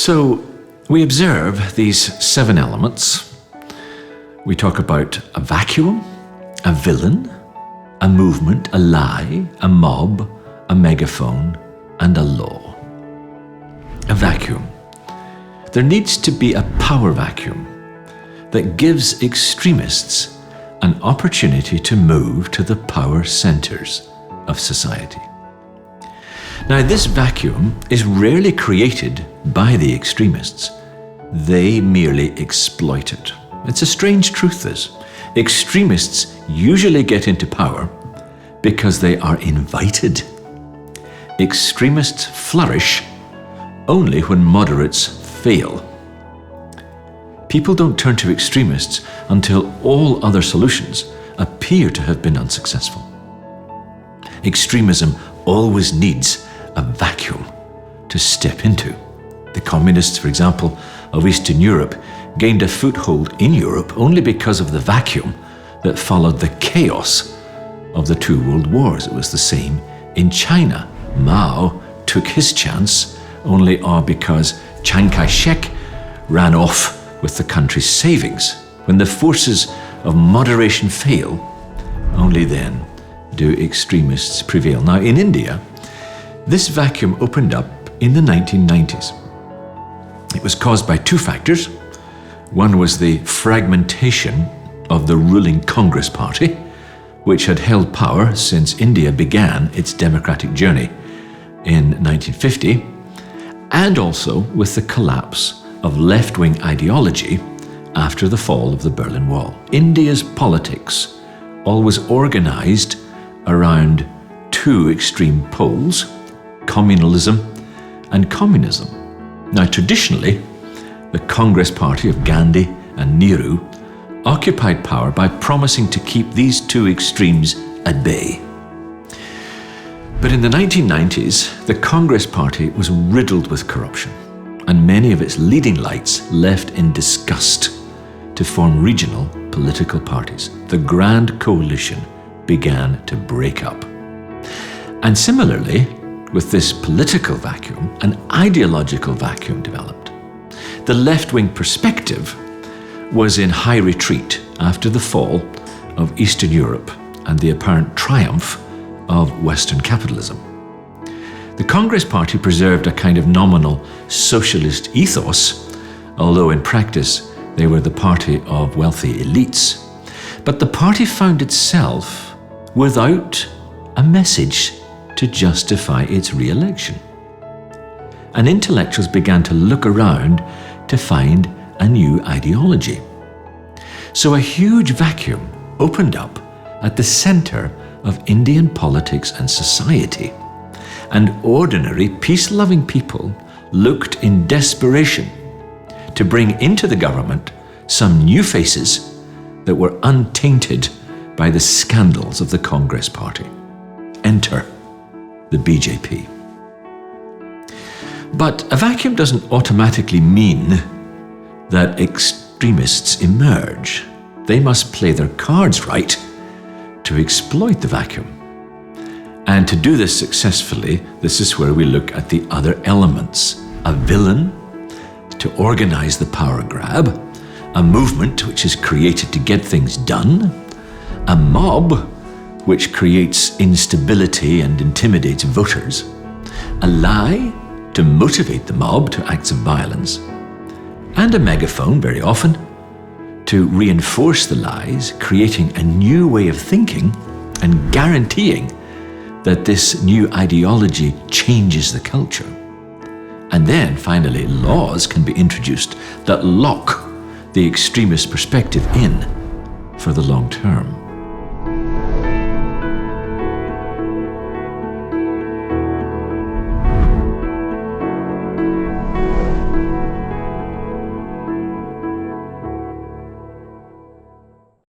So we observe these 7 elements. We talk about a vacuum, a villain, a movement, a lie, a mob, a megaphone, and a law. A vacuum. There needs to be a power vacuum that gives extremists an opportunity to move to the power centers of society. Now, this vacuum is rarely created by the extremists. They merely exploit it. It's a strange truth, this. Extremists usually get into power because they are invited. Extremists flourish only when moderates fail. People don't turn to extremists until all other solutions appear to have been unsuccessful. Extremism always needs a vacuum to step into. The communists, for example, of Eastern Europe gained a foothold in Europe only because of the vacuum that followed the chaos of the 2 world wars. It was the same in China. Mao took his chance only because Chiang Kai-shek ran off with the country's savings. When the forces of moderation fail, only then do extremists prevail. Now, in India, this vacuum opened up in the 1990s. It was caused by 2 factors. One was the fragmentation of the ruling Congress Party, which had held power since India began its democratic journey in 1950, and also with the collapse of left-wing ideology after the fall of the Berlin Wall. India's politics always organized around 2 extreme poles, communalism and communism. Now, traditionally, the Congress Party of Gandhi and Nehru occupied power by promising to keep these 2 extremes at bay. But in the 1990s, the Congress Party was riddled with corruption, and many of its leading lights left in disgust to form regional political parties. The Grand Coalition began to break up. And similarly, with this political vacuum, an ideological vacuum developed. The left-wing perspective was in high retreat after the fall of Eastern Europe and the apparent triumph of Western capitalism. The Congress Party preserved a kind of nominal socialist ethos, although in practice they were the party of wealthy elites. But the party found itself without a message to justify its re-election. And intellectuals began to look around to find a new ideology. So a huge vacuum opened up at the center of Indian politics and society, and ordinary peace-loving people looked in desperation to bring into the government some new faces that were untainted by the scandals of the Congress Party. Enter the BJP. But a vacuum doesn't automatically mean that extremists emerge. They must play their cards right to exploit the vacuum. And to do this successfully, this is where we look at the other elements. A villain to organize the power grab, a movement which is created to get things done, a mob which creates instability and intimidates voters, a lie to motivate the mob to acts of violence, and a megaphone, very often, to reinforce the lies, creating a new way of thinking and guaranteeing that this new ideology changes the culture. And then, finally, laws can be introduced that lock the extremist perspective in for the long term.